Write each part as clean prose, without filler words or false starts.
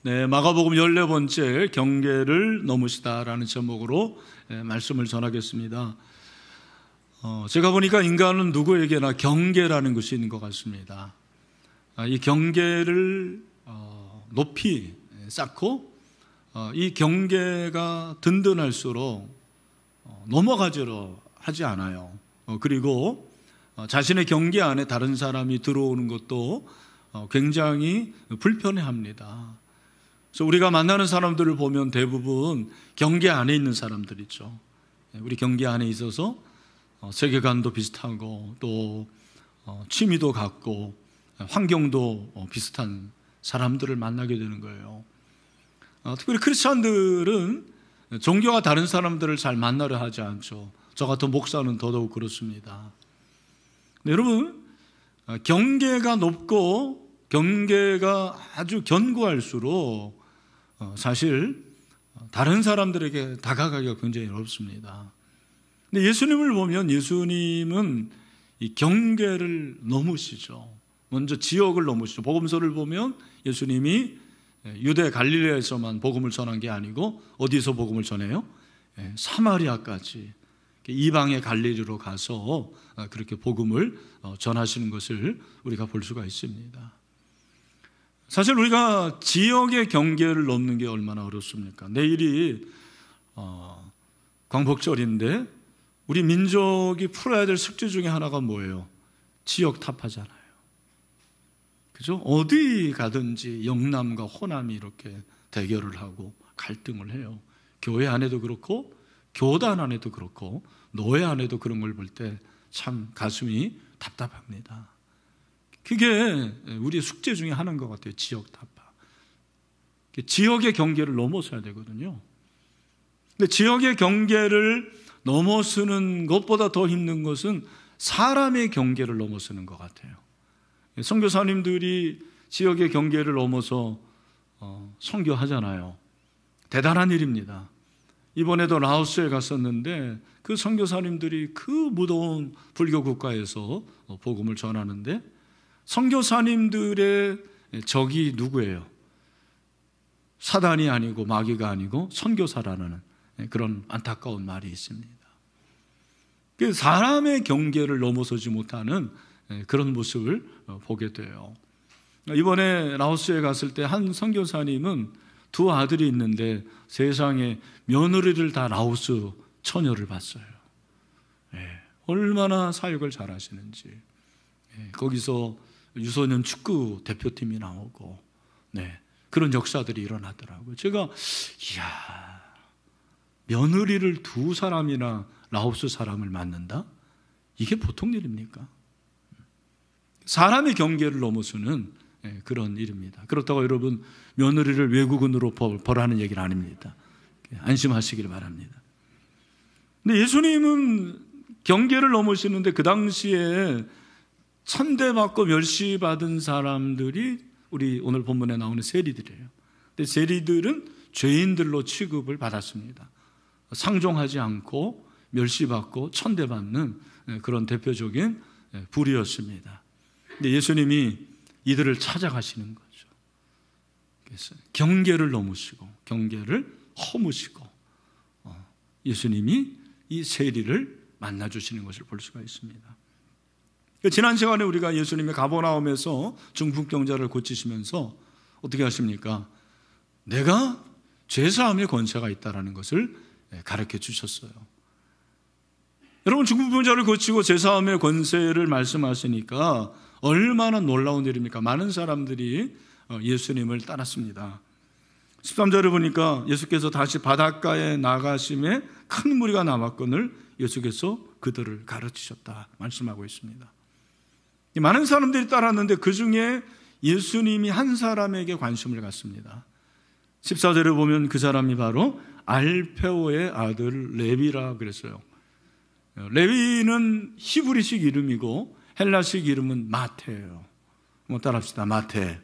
네, 마가복음 14번째 경계를 넘으시다라는 제목으로 말씀을 전하겠습니다. 제가 보니까 인간은 누구에게나 경계라는 것이 있는 것 같습니다. 이 경계를 높이 쌓고 이 경계가 든든할수록 넘어가지려 하지 않아요. 그리고 자신의 경계 안에 다른 사람이 들어오는 것도 굉장히 불편해합니다. 그래서 우리가 만나는 사람들을 보면 대부분 경계 안에 있는 사람들이죠. 우리 경계 안에 있어서 세계관도 비슷하고 또 취미도 같고 환경도 비슷한 사람들을 만나게 되는 거예요. 특별히 크리스찬들은 종교가 다른 사람들을 잘 만나려 하지 않죠. 저 같은 목사는 더더욱 그렇습니다. 여러분, 경계가 높고 경계가 아주 견고할수록 사실 다른 사람들에게 다가가기가 굉장히 어렵습니다. 근데 예수님을 보면 예수님은 이 경계를 넘으시죠. 먼저 지역을 넘으시죠. 복음서를 보면 예수님이 유대 갈릴리아에서만 복음을 전한 게 아니고 어디서 복음을 전해요? 사마리아까지 이방의 갈릴리로 가서 그렇게 복음을 전하시는 것을 우리가 볼 수가 있습니다. 사실 우리가 지역의 경계를 넘는 게 얼마나 어렵습니까? 내일이 광복절인데 우리 민족이 풀어야 될 숙제 중에 하나가 뭐예요? 지역 타파잖아요. 그죠? 어디 가든지 영남과 호남이 이렇게 대결을 하고 갈등을 해요. 교회 안에도 그렇고 교단 안에도 그렇고 노예 안에도 그런 걸 볼 때 참 가슴이 답답합니다. 그게 우리의 숙제 중에 하나인 것 같아요. 지역 타파. 지역의 경계를 넘어서야 되거든요. 근데 지역의 경계를 넘어서는 것보다 더 힘든 것은 사람의 경계를 넘어서는 것 같아요. 선교사님들이 지역의 경계를 넘어서 선교하잖아요. 대단한 일입니다. 이번에도 라오스에 갔었는데 그 선교사님들이 그 무더운 불교 국가에서 복음을 전하는데 선교사님들의 적이 누구예요? 사단이 아니고 마귀가 아니고 선교사라는 그런 안타까운 말이 있습니다. 사람의 경계를 넘어서지 못하는 그런 모습을 보게 돼요. 이번에 라오스에 갔을 때 한 선교사님은 두 아들이 있는데 세상에 며느리를 다 라오스 처녀를 봤어요. 얼마나 사역을 잘하시는지. 거기서 유소년 축구 대표팀이 나오고 그런 역사들이 일어나더라고요. 제가 며느리를 두 사람이나 라오스 사람을 만난다? 이게 보통 일입니까? 사람의 경계를 넘어서는 그런 일입니다. 그렇다고 여러분 며느리를 외국인으로 벌하는 얘기는 아닙니다. 안심하시길 바랍니다. 근데 예수님은 경계를 넘으시는데 그 당시에 천대받고 멸시받은 사람들이 우리 오늘 본문에 나오는 세리들이에요. 근데 세리들은 죄인들로 취급을 받았습니다. 상종하지 않고 멸시받고 천대받는 그런 대표적인 부류였습니다. 근데 예수님이 이들을 찾아가시는 거죠. 그래서 경계를 넘으시고 경계를 허무시고 예수님이 이 세리를 만나주시는 것을 볼 수가 있습니다. 지난 시간에 우리가 예수님이 가버나움에서 중풍병자를 고치시면서 어떻게 하십니까? 내가 죄사함의 권세가 있다는 것을 가르쳐 주셨어요. 여러분 중풍병자를 고치고 죄사함의 권세를 말씀하시니까 얼마나 놀라운 일입니까? 많은 사람들이 예수님을 따랐습니다. 13절에 보니까 예수께서 다시 바닷가에 나가심에 큰 무리가 남았거늘 예수께서 그들을 가르치셨다 말씀하고 있습니다. 많은 사람들이 따랐는데 그 중에 예수님이 한 사람에게 관심을 갖습니다. 14절에 보면 그 사람이 바로 알페오의 아들 레위라 그랬어요. 레위는 히브리식 이름이고 헬라식 이름은 마태예요. 한번 따라합시다. 마태.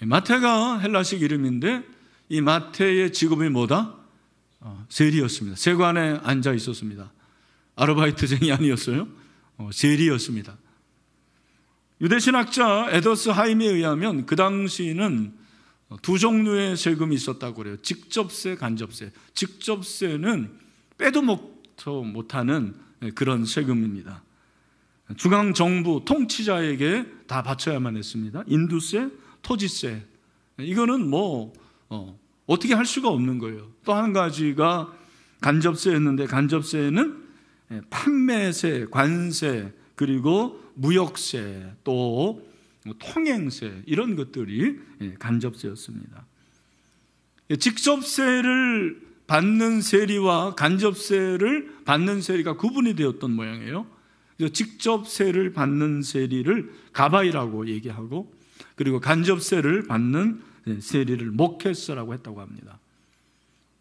마태가 헬라식 이름인데 이 마태의 직업이 뭐다? 세리였습니다. 세관에 앉아 있었습니다. 아르바이트쟁이 아니었어요. 세리였습니다. 유대신학자 에더스 하임에 의하면 그 당시는 두 종류의 세금이 있었다고 그래요. 직접세, 간접세. 직접세는 빼도 먹도 못하는 그런 세금입니다. 중앙정부 통치자에게 다 바쳐야만 했습니다. 인두세, 토지세. 이거는 어떻게 할 수가 없는 거예요. 또 한 가지가 간접세였는데, 간접세는 판매세, 관세, 그리고 무역세, 또 통행세, 이런 것들이 간접세였습니다. 직접세를 받는 세리와 간접세를 받는 세리가 구분이 되었던 모양이에요. 직접세를 받는 세리를 가바이라고 얘기하고, 그리고 간접세를 받는 세리를 모케스라고 했다고 합니다.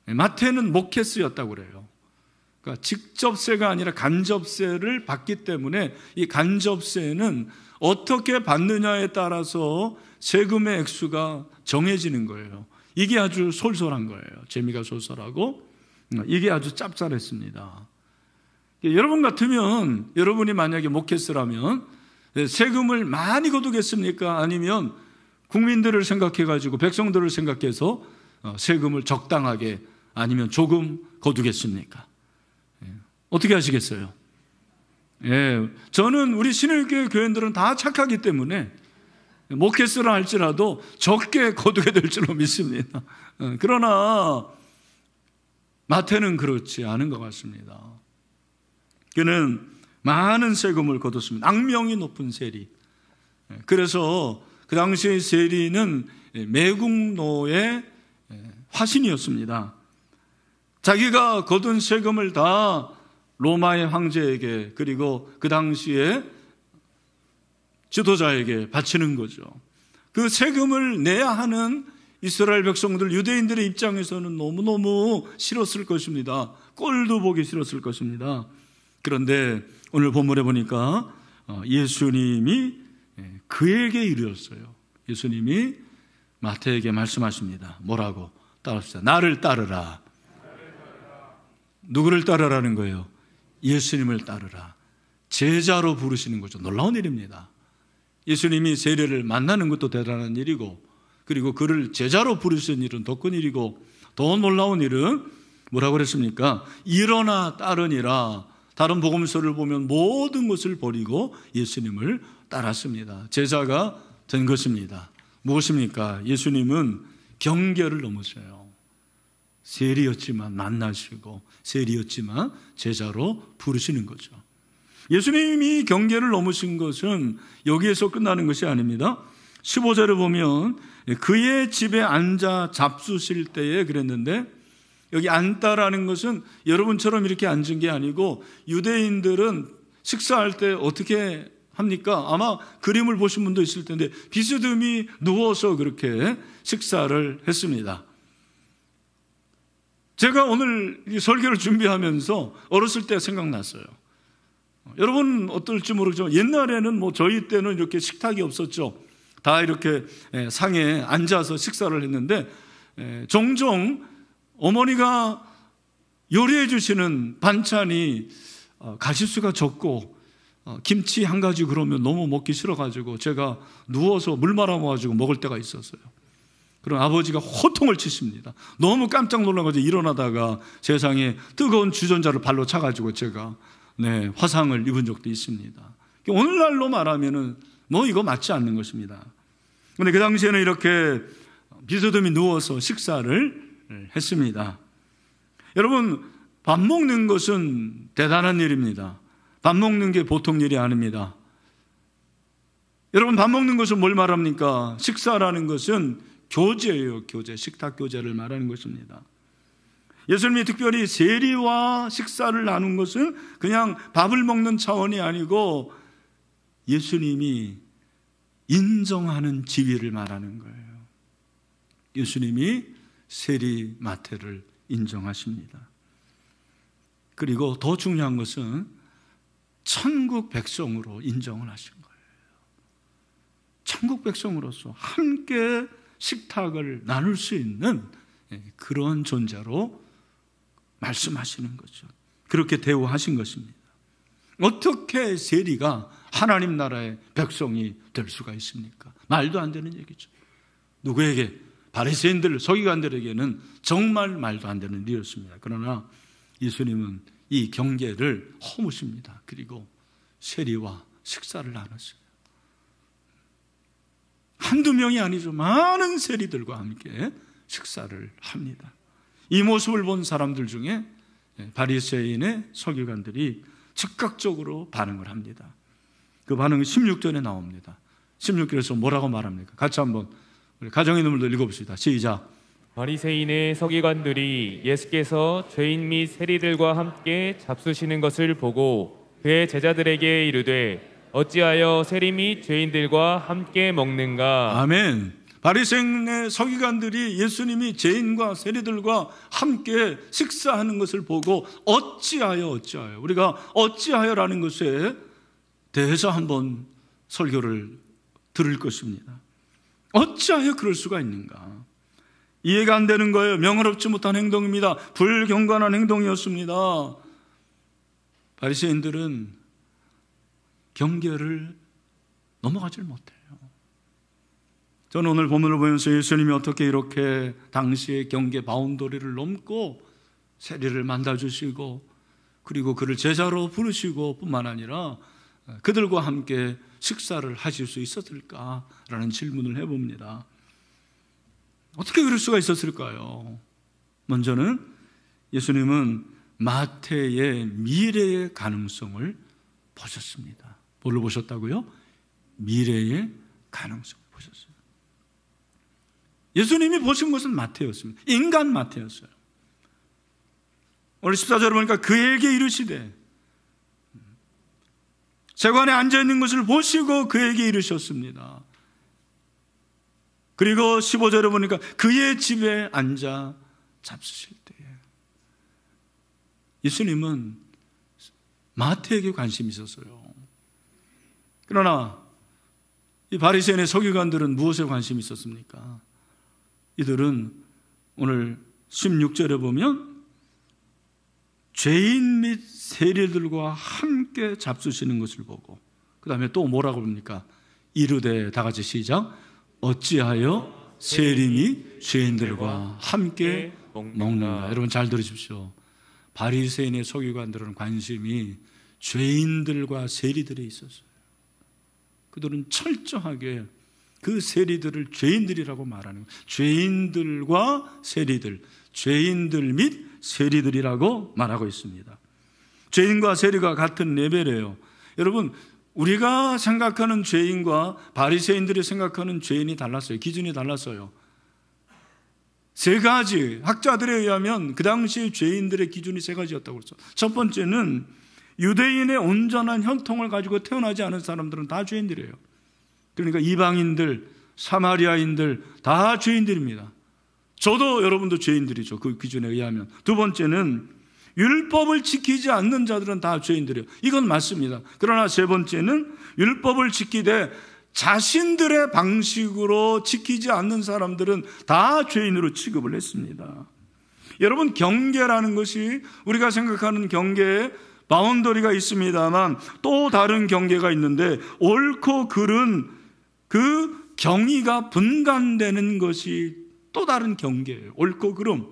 마태는 모케스였다고 그래요. 그러니까 직접세가 아니라 간접세를 받기 때문에 이 간접세는 어떻게 받느냐에 따라서 세금의 액수가 정해지는 거예요. 이게 아주 솔솔한 거예요. 재미가 솔솔하고 이게 아주 짭짤했습니다. 여러분 같으면, 여러분이 만약에 모케스라면 세금을 많이 거두겠습니까? 아니면 국민들을 생각해가지고, 백성들을 생각해서 세금을 적당하게, 아니면 조금 거두겠습니까? 어떻게 하시겠어요? 저는 우리 신일교회 교인들은 다 착하기 때문에 모케스라 할지라도 적게 거두게 될 줄로 믿습니다. 그러나 마태는 그렇지 않은 것 같습니다. 그는 많은 세금을 거뒀습니다. 악명이 높은 세리. 그래서 그 당시의 세리는 매국노의 화신이었습니다. 자기가 거둔 세금을 다 로마의 황제에게, 그리고 그 당시에 지도자에게 바치는 거죠. 그 세금을 내야 하는 이스라엘 백성들, 유대인들의 입장에서는 너무너무 싫었을 것입니다. 꼴도 보기 싫었을 것입니다. 그런데 오늘 본문에 보니까 예수님이 그에게 이르렀어요. 예수님이 마태에게 말씀하십니다. 뭐라고? 따라합시다. 나를 따르라. 누구를 따르라는 거예요? 예수님을 따르라. 제자로 부르시는 거죠. 놀라운 일입니다. 예수님이 세례를 만나는 것도 대단한 일이고, 그리고 그를 제자로 부르시는 일은 더 큰 일이고, 더 놀라운 일은 뭐라고 그랬습니까? 일어나 따르니라. 다른 복음서를 보면 모든 것을 버리고 예수님을 따랐습니다. 제자가 된 것입니다. 무엇입니까? 예수님은 경계를 넘으셔요. 세리였지만 만나시고, 세리였지만 제자로 부르시는 거죠. 예수님이 경계를 넘으신 것은 여기에서 끝나는 것이 아닙니다. 15절을 보면 그의 집에 앉아 잡수실 때에 그랬는데, 여기 앉다라는 것은 여러분처럼 이렇게 앉은 게 아니고, 유대인들은 식사할 때 어떻게 합니까? 아마 그림을 보신 분도 있을 텐데 비스듬히 누워서 그렇게 식사를 했습니다. 제가 오늘 이 설교를 준비하면서 어렸을 때 생각났어요. 여러분 어떨지 모르겠지만 옛날에는 저희 때는 이렇게 식탁이 없었죠. 다 이렇게 상에 앉아서 식사를 했는데, 종종 어머니가 요리해 주시는 반찬이 가짓수가 적고 김치 한 가지 그러면 너무 먹기 싫어가지고 제가 누워서 물 말아 먹어가지고 먹을 때가 있었어요. 그럼 아버지가 호통을 치십니다. 너무 깜짝 놀라가지고 일어나다가 세상에 뜨거운 주전자를 발로 차가지고 제가 화상을 입은 적도 있습니다. 오늘날로 말하면은 이거 맞지 않는 것입니다. 그런데 그 당시에는 이렇게 비스듬히 누워서 식사를 했습니다. 여러분, 밥 먹는 것은 대단한 일입니다. 밥 먹는 게 보통 일이 아닙니다. 여러분, 밥 먹는 것은 뭘 말합니까? 식사라는 것은 교제예요. 교제, 식탁 교제를 말하는 것입니다. 예수님이 특별히 세리와 식사를 나눈 것은 그냥 밥을 먹는 차원이 아니고 예수님이 인정하는 지위를 말하는 거예요. 예수님이 세리 마태를 인정하십니다. 그리고 더 중요한 것은 천국 백성으로 인정을 하신 거예요. 천국 백성으로서 함께 식탁을 나눌 수 있는 그런 존재로 말씀하시는 거죠. 그렇게 대우하신 것입니다. 어떻게 세리가 하나님 나라의 백성이 될 수가 있습니까? 말도 안 되는 얘기죠. 누구에게? 바리새인들, 서기관들에게는 정말 말도 안 되는 일이었습니다. 그러나 예수님은 이 경계를 허무십니다. 그리고 세리와 식사를 나눴어요. 한두 명이 아니죠. 많은 세리들과 함께 식사를 합니다. 이 모습을 본 사람들 중에 바리새인의 서기관들이 즉각적으로 반응을 합니다. 그 반응은 16절에 나옵니다. 16절에서 뭐라고 말합니까? 같이 한번 우리 가정의 눈물도 읽어봅시다. 시작. 바리새인의 서기관들이 예수께서 죄인 및 세리들과 함께 잡수시는 것을 보고 그의 제자들에게 이르되 어찌하여 세리 및 죄인들과 함께 먹는가? 아멘. 바리새인의 서기관들이 예수님이 죄인과 세리들과 함께 식사하는 것을 보고 어찌하여 우리가 어찌하여라는 것에 대해서 한번 설교를 들을 것입니다. 어찌하여 그럴 수가 있는가? 이해가 안 되는 거예요. 명예롭지 못한 행동입니다. 불경건한 행동이었습니다. 바리새인들은 경계를 넘어가질 못해요. 저는 오늘 본문을 보면서 예수님이 어떻게 이렇게 당시의 경계 바운더리를 넘고 세리를 만나주시고 그리고 그를 제자로 부르시고 뿐만 아니라 그들과 함께 식사를 하실 수 있었을까라는 질문을 해봅니다. 어떻게 그럴 수가 있었을까요? 먼저는 예수님은 마태의 미래의 가능성을 보셨습니다. 뭘로 보셨다고요? 미래의 가능성을 보셨어요. 예수님이 보신 것은 마태였습니다. 인간 마태였어요. 오늘 14절을 보니까 그에게 이르시되, 세관에 앉아있는 것을 보시고 그에게 이르셨습니다. 그리고 15절에 보니까 그의 집에 앉아 잡수실 때에 예수님은 마태에게 관심이 있었어요. 그러나 이 바리새인의 서기관들은 무엇에 관심이 있었습니까? 이들은 오늘 16절에 보면 죄인 및 세리들과 함께 잡수시는 것을 보고 그 다음에 또 뭐라고 합니까? 이르되, 다 같이 시작. 어찌하여 세리 및 죄인들과 함께 먹는가? 여러분 잘 들으십시오. 바리새인의 서기관들은 관심이 죄인들과 세리들에 있었어요. 그들은 철저하게 그 세리들을 죄인들이라고 말하는 거예요. 죄인들과 세리들, 죄인들 및 세리들이라고 말하고 있습니다. 죄인과 세리가 같은 레벨이에요. 여러분, 우리가 생각하는 죄인과 바리새인들이 생각하는 죄인이 달랐어요. 기준이 달랐어요. 세 가지, 학자들에 의하면 그 당시 죄인들의 기준이 세 가지였다고 그랬죠. 첫 번째는 유대인의 온전한 혈통을 가지고 태어나지 않은 사람들은 다 죄인들이에요. 그러니까 이방인들, 사마리아인들 다 죄인들입니다. 저도 여러분도 죄인들이죠. 그 기준에 의하면. 두 번째는 율법을 지키지 않는 자들은 다 죄인들이에요. 이건 맞습니다. 그러나 세 번째는 율법을 지키되 자신들의 방식으로 지키지 않는 사람들은 다 죄인으로 취급을 했습니다. 여러분, 경계라는 것이 우리가 생각하는 경계에 바운더리가 있습니다만 또 다른 경계가 있는데 옳고 그른 그 경의가 분간되는 것이 또 다른 경계예요. 옳고 그름.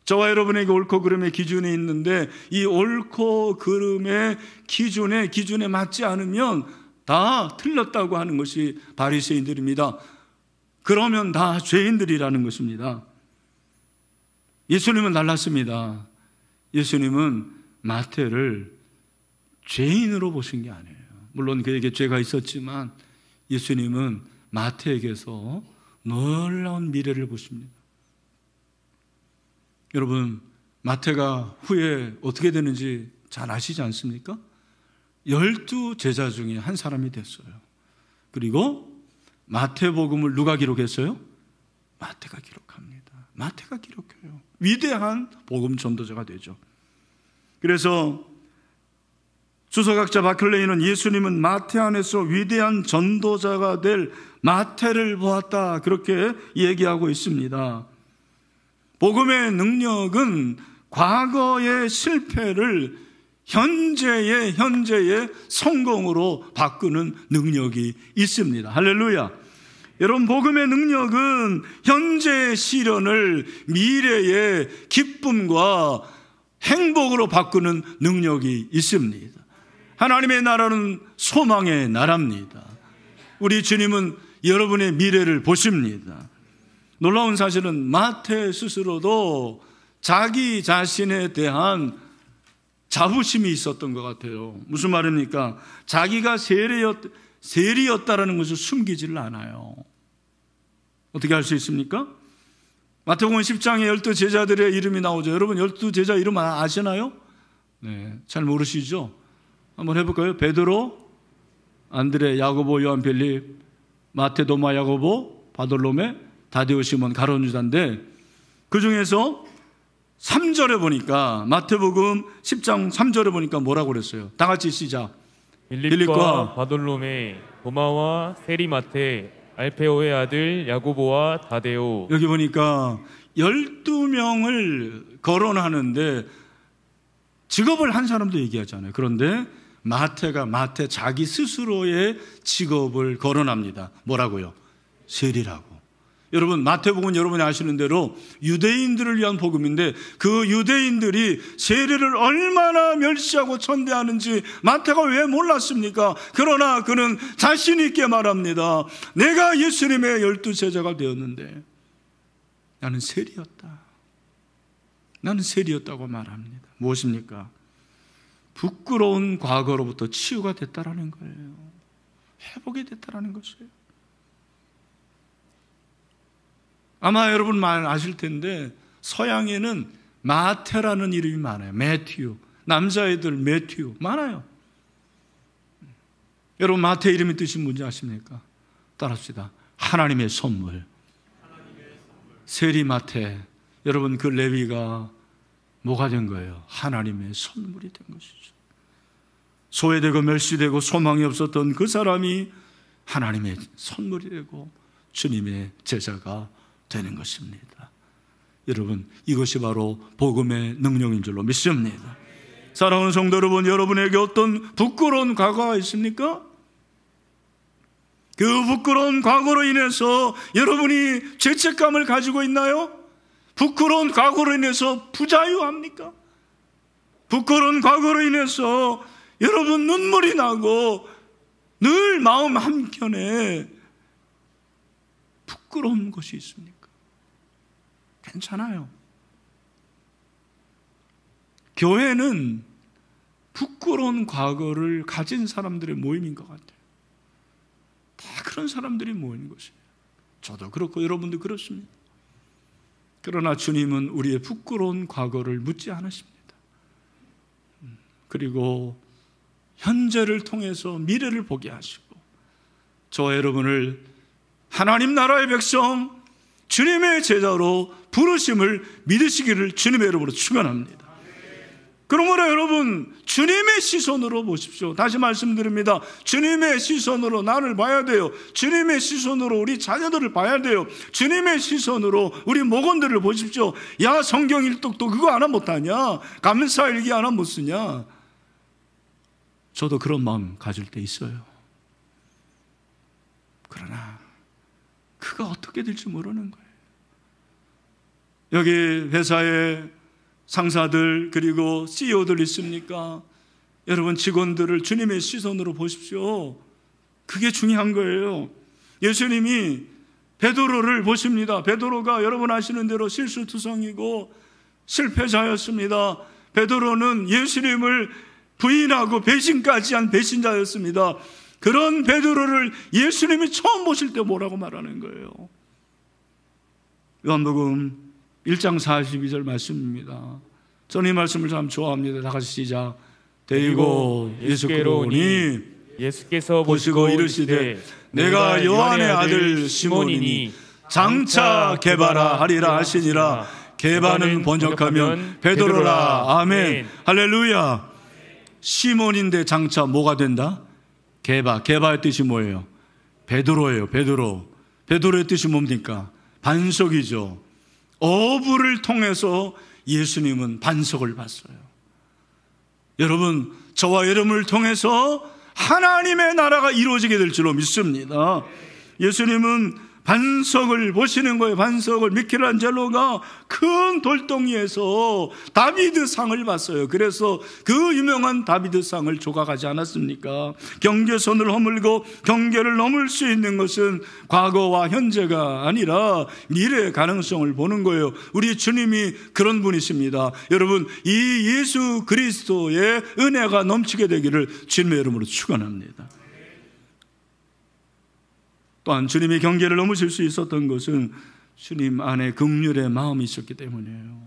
저와 여러분에게 옳고 그름의 기준이 있는데 이 옳고 그름의 기준에 맞지 않으면 다 틀렸다고 하는 것이 바리새인들입니다. 그러면 다 죄인들이라는 것입니다. 예수님은 달랐습니다. 예수님은 마태를 죄인으로 보신 게 아니에요. 물론 그에게 죄가 있었지만 예수님은 마태에게서 놀라운 미래를 보십니다. 여러분, 마태가 후에 어떻게 되는지 잘 아시지 않습니까? 12 제자 중에 한 사람이 됐어요. 그리고 마태복음을 누가 기록했어요? 마태가 기록합니다. 마태가 기록해요. 위대한 복음 전도자가 되죠. 그래서 주석학자 바클레이는 예수님은 마태 안에서 위대한 전도자가 될 마태를 보았다, 그렇게 얘기하고 있습니다. 복음의 능력은 과거의 실패를 현재의 성공으로 바꾸는 능력이 있습니다. 할렐루야. 여러분, 복음의 능력은 현재의 시련을 미래의 기쁨과 행복으로 바꾸는 능력이 있습니다. 하나님의 나라는 소망의 나라입니다. 우리 주님은 여러분의 미래를 보십니다. 놀라운 사실은 마태 스스로도 자기 자신에 대한 자부심이 있었던 것 같아요. 무슨 말입니까? 자기가 세리였다라는 것을 숨기지를 않아요. 어떻게 할 수 있습니까? 마태복음 10장에 12제자들의 이름이 나오죠. 여러분 12제자 이름 아시나요? 네, 잘 모르시죠? 한번 해볼까요? 베드로, 안드레, 야고보, 요한, 빌립, 마테, 도마, 야고보, 바돌로메, 다데오, 시몬, 가룟 유다인데 그 중에서 3절에 보니까 마태복음 10장 3절에 보니까 뭐라고 그랬어요? 다 같이 시작. 빌립과 바돌로메, 도마와 세리마테, 알페오의 아들 야고보와 다데오. 여기 보니까 12명을 거론하는데 직업을 한 사람도 얘기하잖아요. 그런데 마태가 마태 자기 스스로의 직업을 거론합니다. 뭐라고요? 세리라고. 여러분, 마태복음은 여러분이 아시는 대로 유대인들을 위한 복음인데 그 유대인들이 세리를 얼마나 멸시하고 천대하는지 마태가 왜 몰랐습니까? 그러나 그는 자신 있게 말합니다. 내가 예수님의 12제자가 되었는데 나는 세리였다. 나는 세리였다고 말합니다. 무엇입니까? 부끄러운 과거로부터 치유가 됐다라는 거예요. 회복이 됐다라는 것이에요. 아마 여러분 많이 아실 텐데 서양에는 마태라는 이름이 많아요. 매튜, 남자애들 매튜 많아요. 여러분 마태 이름의 뜻이 뭔지 아십니까? 따라합시다. 하나님의 선물. 세리 마태. 여러분 그 레위가 뭐가 된 거예요? 하나님의 선물이 된 것이죠. 소외되고 멸시되고 소망이 없었던 그 사람이 하나님의 선물이 되고 주님의 제자가 되는 것입니다. 여러분, 이것이 바로 복음의 능력인 줄로 믿습니다. 사랑하는 성도 여러분, 여러분에게 어떤 부끄러운 과거가 있습니까? 그 부끄러운 과거로 인해서 여러분이 죄책감을 가지고 있나요? 부끄러운 과거로 인해서 부자유합니까? 부끄러운 과거로 인해서 여러분 눈물이 나고 늘 마음 한켠에 부끄러운 것이 있습니까? 괜찮아요. 교회는 부끄러운 과거를 가진 사람들의 모임인 것 같아요. 다 그런 사람들이 모이는 것이에요. 저도 그렇고 여러분도 그렇습니다. 그러나 주님은 우리의 부끄러운 과거를 묻지 않으십니다. 그리고 현재를 통해서 미래를 보게 하시고 저와 여러분을 하나님 나라의 백성, 주님의 제자로 부르심을 믿으시기를 주님의 이름으로 축원합니다. 그러므로 여러분 주님의 시선으로 보십시오. 다시 말씀드립니다. 주님의 시선으로 나를 봐야 돼요. 주님의 시선으로 우리 자녀들을 봐야 돼요. 주님의 시선으로 우리 목원들을 보십시오. 야, 성경 일독도 그거 하나 못하냐? 감사일기 하나 못 쓰냐? 저도 그런 마음 가질 때 있어요. 그러나 그가 어떻게 될지 모르는 거예요. 여기 회사에 상사들 그리고 CEO들 있습니까? 여러분 직원들을 주님의 시선으로 보십시오. 그게 중요한 거예요. 예수님이 베드로를 보십니다. 베드로가 여러분 아시는 대로 실수투성이고 실패자였습니다. 베드로는 예수님을 부인하고 배신까지 한 배신자였습니다. 그런 베드로를 예수님이 처음 보실 때 뭐라고 말하는 거예요? 요한복음 1장 42절 말씀입니다. 저는 이 말씀을 참 좋아합니다. 다 같이 시작. 데리고 예수께로 오니 예수께서 보시고 이르시되 내가 요한의 아들 시몬이니 장차 게바라 하리라 하시니라. 게바는 번역하면 베드로라. 아멘. 할렐루야. 시몬인데 장차 뭐가 된다? 게바. 게바의 뜻이 뭐예요? 베드로예요. 베드로. 베드로의 뜻이 뭡니까? 반석이죠. 어부를 통해서 예수님은 반석을 봤어요. 여러분, 저와 여러분을 통해서 하나님의 나라가 이루어지게 될 줄로 믿습니다. 예수님은 반석을 보시는 거예요. 반석을. 미켈란젤로가 큰 돌덩이에서 다비드상을 봤어요. 그래서 그 유명한 다비드상을 조각하지 않았습니까? 경계선을 허물고 경계를 넘을 수 있는 것은 과거와 현재가 아니라 미래의 가능성을 보는 거예요. 우리 주님이 그런 분이십니다. 여러분, 이 예수 그리스도의 은혜가 넘치게 되기를 주님의 이름으로 축원합니다. 또한 주님이 경계를 넘으실 수 있었던 것은 주님 안에 긍휼의 마음이 있었기 때문이에요.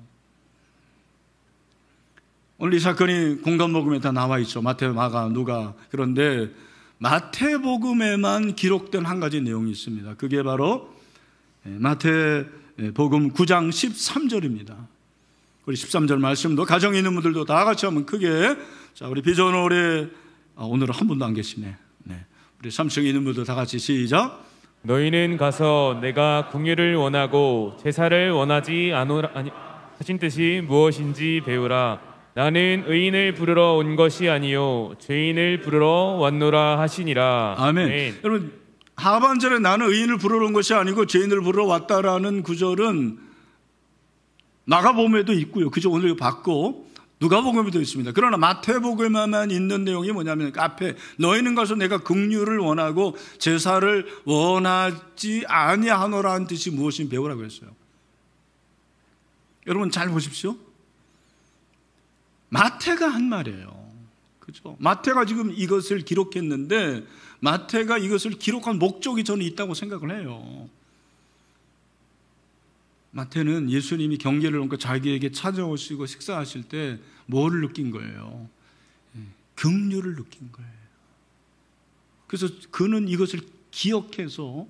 오늘 이 사건이 공간복음에 다 나와 있죠. 마태, 마가, 누가. 그런데 마태복음에만 기록된 한 가지 내용이 있습니다. 그게 바로 마태복음 9장 13절입니다. 우리 13절 말씀도 가정에 있는 분들도 다 같이 한번 크게, 자, 우리 비전홀에 오늘은 한 분도 안 계시네. 네. 우리 3층에 있는 분들 다 같이 시작. 너희는 가서 내가 긍휼을 원하고 제사를 원하지 않으라 하신 뜻이 무엇인지 배우라. 나는 의인을 부르러 온 것이 아니요 죄인을 부르러 왔노라 하시니라. 아멘. 아멘. 여러분, 하반절에 나는 의인을 부르러 온 것이 아니고 죄인을 부르러 왔다라는 구절은 마가복음에도 있고요. 그죠? 오늘 봤고 누가복음에도 있습니다. 그러나 마태복음에만 있는 내용이 뭐냐면 앞에 너희는 가서 내가 긍휼을 원하고 제사를 원하지 아니하노라는 뜻이 무엇인지 배우라고 했어요. 여러분 잘 보십시오. 마태가 한 말이에요. 그죠? 마태가 지금 이것을 기록했는데 마태가 이것을 기록한 목적이 저는 있다고 생각을 해요. 마태는 예수님이 경계를 넘고 자기에게 찾아오시고 식사하실 때 뭐를 느낀 거예요? 긍휼을 느낀 거예요. 그래서 그는 이것을 기억해서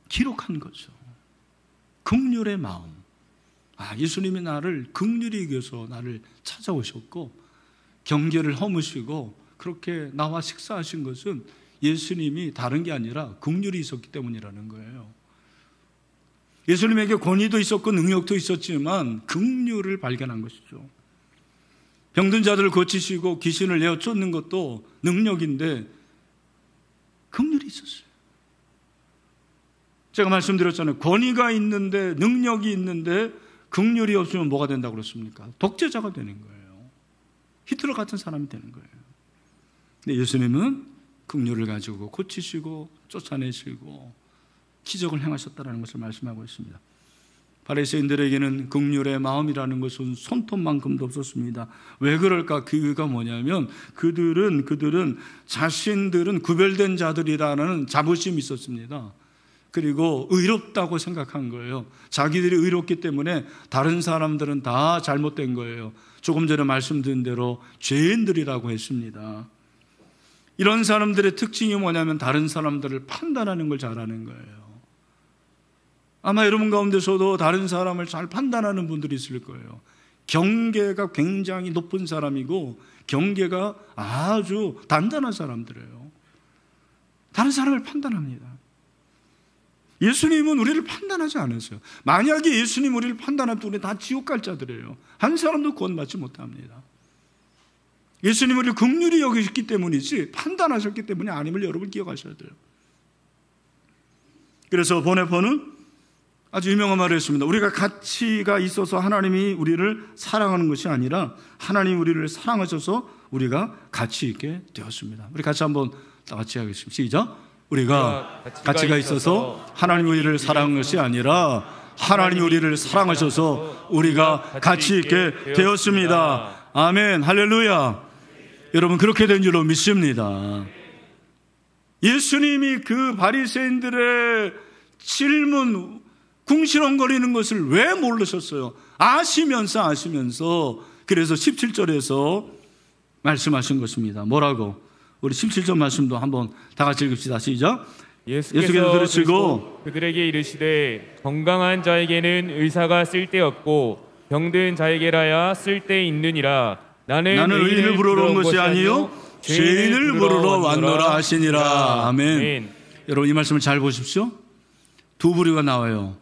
기록한 거죠. 긍휼의 마음. 예수님이 나를 긍휼히 여겨서 나를 찾아오셨고 경계를 허무시고 그렇게 나와 식사하신 것은 예수님이 다른 게 아니라 긍휼이 있었기 때문이라는 거예요. 예수님에게 권위도 있었고 능력도 있었지만 긍휼을 발견한 것이죠. 병든 자들을 고치시고 귀신을 내어 쫓는 것도 능력인데 긍휼이 있었어요. 제가 말씀드렸잖아요. 권위가 있는데 능력이 있는데 긍휼이 없으면 뭐가 된다고 그랬습니까? 독재자가 되는 거예요. 히틀러 같은 사람이 되는 거예요. 근데 예수님은 긍휼을 가지고 고치시고 쫓아내시고 기적을 행하셨다는 것을 말씀하고 있습니다. 바리새인들에게는 긍휼의 마음이라는 것은 손톱만큼도 없었습니다. 왜 그럴까? 그 이유가 뭐냐면 그들은 자신들은 구별된 자들이라는 자부심이 있었습니다. 그리고 의롭다고 생각한 거예요. 자기들이 의롭기 때문에 다른 사람들은 다 잘못된 거예요. 조금 전에 말씀드린 대로 죄인들이라고 했습니다. 이런 사람들의 특징이 뭐냐면 다른 사람들을 판단하는 걸 잘하는 거예요. 아마 여러분 가운데서도 다른 사람을 잘 판단하는 분들이 있을 거예요. 경계가 굉장히 높은 사람이고 경계가 아주 단단한 사람들이에요. 다른 사람을 판단합니다. 예수님은 우리를 판단하지 않으세요. 만약에 예수님 우리를 판단하면 우리 다 지옥 갈 자들이에요. 한 사람도 구원받지 못합니다. 예수님 우리를 긍휼히 여기셨기 때문이지 판단하셨기 때문이 아님을 여러분 기억하셔야 돼요. 그래서 보네포는 아주 유명한 말을 했습니다. 우리가 가치가 있어서 하나님이 우리를 사랑하는 것이 아니라 하나님이 우리를 사랑하셔서 우리가 가치 있게 되었습니다. 우리 같이 한번 다 같이 하겠습니다. 시작. 우리가 가치가 있어서 하나님이 우리를 사랑한 것이 아니라 하나님이 우리를 사랑하셔서 우리가 가치 있게 되었습니다. 아멘. 할렐루야. 여러분 그렇게 된 줄로 믿습니다. 예수님이 그 바리새인들의 질문 궁시렁거리는 것을 왜 모르셨어요? 아시면서 그래서 17절에서 말씀하신 것입니다. 뭐라고? 우리 17절 말씀도 한번 다 같이 읽읍시다. 시작. 예수께서 들으시고 그들에게 이르시되 건강한 자에게는 의사가 쓸데없고 병든 자에게라야 쓸데있느니라. 나는 의인을 부르러 온 것이 아니요 죄인을 부르러 왔노라 하시니라. 아멘. 여러분 이 말씀을 잘 보십시오. 두 부류가 나와요.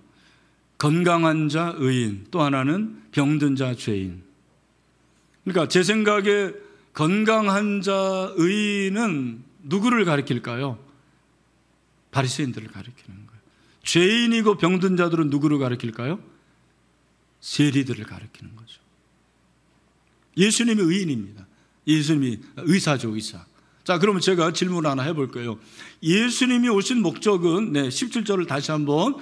건강한 자 의인, 또 하나는 병든 자 죄인. 그러니까 제 생각에 건강한 자 의인은 누구를 가리킬까요? 바리새인들을 가리키는 거예요. 죄인이고 병든 자들은 누구를 가리킬까요? 세리들을 가리키는 거죠. 예수님이 의인입니다. 예수님이 의사죠, 의사. 자, 그러면 제가 질문 하나 해볼 거예요. 예수님이 오신 목적은 17절을 다시 한번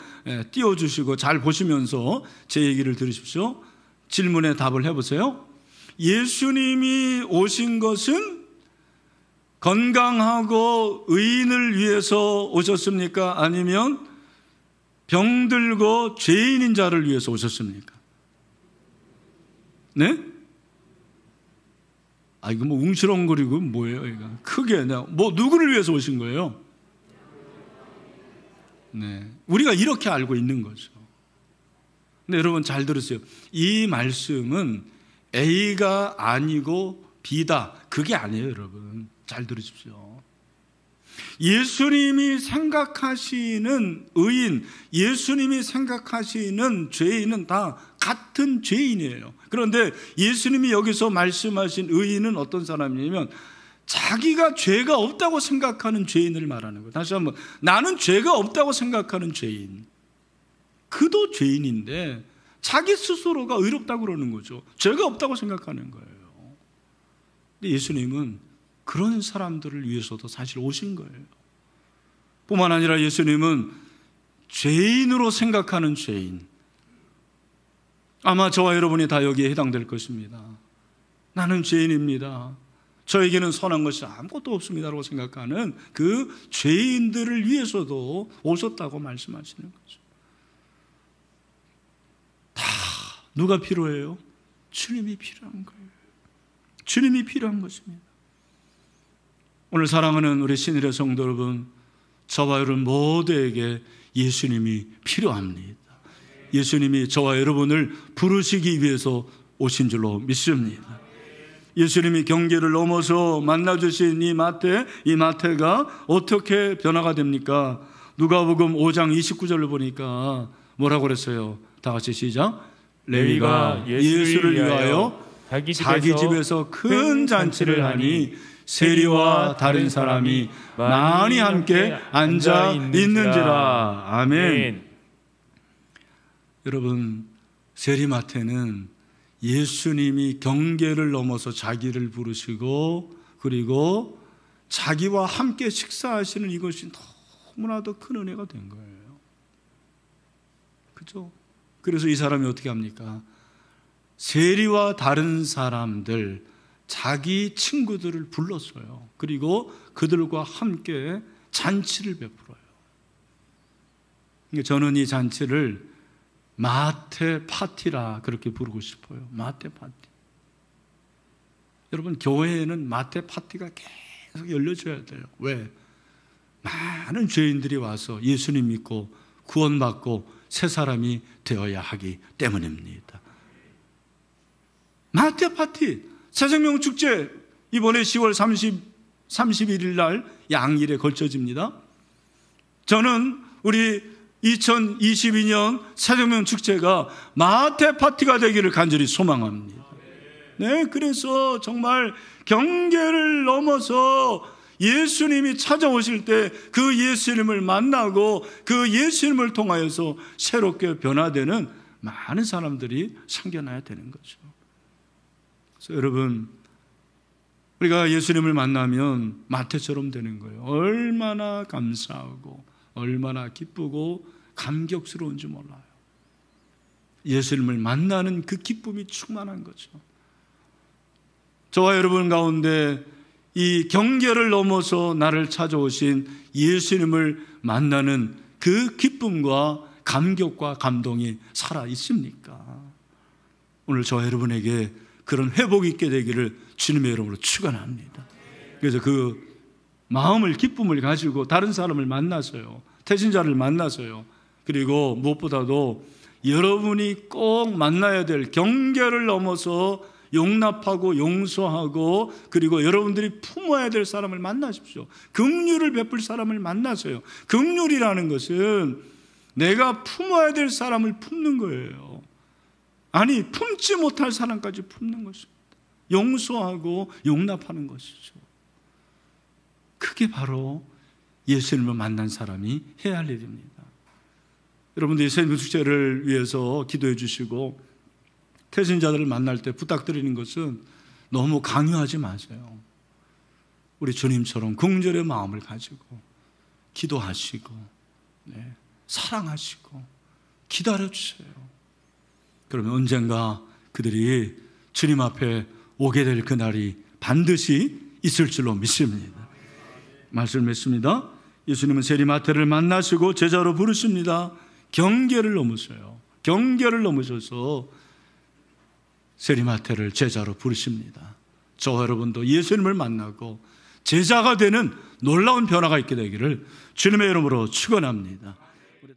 띄워주시고 잘 보시면서 제 얘기를 들으십시오. 질문에 답을 해보세요. 예수님이 오신 것은 건강하고 의인을 위해서 오셨습니까? 아니면 병들고 죄인인 자를 위해서 오셨습니까? 네? 이거 뭐 웅시렁거리고 뭐예요? 이거 크게 뭐 누구를 위해서 오신 거예요? 네, 우리가 이렇게 알고 있는 거죠. 근데 여러분 잘 들으세요. 이 말씀은 A가 아니고 B다, 그게 아니에요. 여러분 잘 들으십시오. 예수님이 생각하시는 의인, 예수님이 생각하시는 죄인은 다 같은 죄인이에요. 그런데 예수님이 여기서 말씀하신 의인은 어떤 사람이냐면 자기가 죄가 없다고 생각하는 죄인을 말하는 거예요. 다시 한번, 나는 죄가 없다고 생각하는 죄인. 그도 죄인인데 자기 스스로가 의롭다고 그러는 거죠. 죄가 없다고 생각하는 거예요. 근데 예수님은 그런 사람들을 위해서도 사실 오신 거예요. 뿐만 아니라 예수님은 죄인으로 생각하는 죄인, 아마 저와 여러분이 다 여기에 해당될 것입니다. 나는 죄인입니다, 저에게는 선한 것이 아무것도 없습니다라고 생각하는 그 죄인들을 위해서도 오셨다고 말씀하시는 거죠. 다 누가 필요해요? 주님이 필요한 거예요. 주님이 필요한 것입니다. 오늘 사랑하는 우리 신일의 성도 여러분, 저와 여러분 모두에게 예수님이 필요합니다. 예수님이 저와 여러분을 부르시기 위해서 오신 줄로 믿습니다. 예수님이 경계를 넘어서 만나주신 이 마태가 어떻게 변화가 됩니까? 누가복음 5장 29절을 보니까 뭐라고 그랬어요? 다 같이 시작. 레위가 예수를 위하여 자기 집에서 큰 잔치를 하니 세리와 다른 사람이 많이 함께 앉아 있는지라. 아멘. 여러분, 세리마태는 예수님이 경계를 넘어서 자기를 부르시고 그리고 자기와 함께 식사하시는 이것이 너무나도 큰 은혜가 된 거예요. 그죠? 그래서 이 사람이 어떻게 합니까? 세리와 다른 사람들, 자기 친구들을 불렀어요. 그리고 그들과 함께 잔치를 베풀어요. 저는 이 잔치를 마태 파티라 그렇게 부르고 싶어요. 마태 파티. 여러분, 교회에는 마태 파티가 계속 열려줘야 돼요. 왜? 많은 죄인들이 와서 예수님 믿고 구원받고 새 사람이 되어야 하기 때문입니다. 마태 파티. 새생명 축제 이번에 10월 31일 날 양일에 걸쳐집니다. 저는 우리 2022년 새생명 축제가 마태 파티가 되기를 간절히 소망합니다. 네, 그래서 정말 경계를 넘어서 예수님이 찾아오실 때 그 예수님을 만나고 그 예수님을 통하여서 새롭게 변화되는 많은 사람들이 생겨나야 되는 거죠. 그래서 여러분, 우리가 예수님을 만나면 마태처럼 되는 거예요. 얼마나 감사하고 얼마나 기쁘고 감격스러운지 몰라요. 예수님을 만나는 그 기쁨이 충만한 거죠. 저와 여러분 가운데 이 경계를 넘어서 나를 찾아오신 예수님을 만나는 그 기쁨과 감격과 감동이 살아 있습니까? 오늘 저와 여러분에게 그런 회복 있게 되기를 주님의 이름으로 축원합니다. 그래서 그 마음을, 기쁨을 가지고 다른 사람을 만나서요, 태신자를 만나서요, 그리고 무엇보다도 여러분이 꼭 만나야 될 경계를 넘어서 용납하고 용서하고 그리고 여러분들이 품어야 될 사람을 만나십시오. 긍휼을 베풀 사람을 만나세요. 긍휼이라는 것은 내가 품어야 될 사람을 품는 거예요. 아니, 품지 못할 사람까지 품는 것입니다. 용서하고 용납하는 것이죠. 그게 바로 예수님을 만난 사람이 해야 할 일입니다. 여러분들이 세림 축제를 위해서 기도해 주시고 태신자들을 만날 때 부탁드리는 것은 너무 강요하지 마세요. 우리 주님처럼 긍휼의 마음을 가지고 기도하시고 사랑하시고 기다려주세요. 그러면 언젠가 그들이 주님 앞에 오게 될 그날이 반드시 있을 줄로 믿습니다. 말씀을 맺습니다. 예수님은 세리마태를 만나시고 제자로 부르십니다. 경계를 넘으셔요. 경계를 넘으셔서 세리마태를 제자로 부르십니다. 저와 여러분도 예수님을 만나고 제자가 되는 놀라운 변화가 있게 되기를 주님의 이름으로 축원합니다.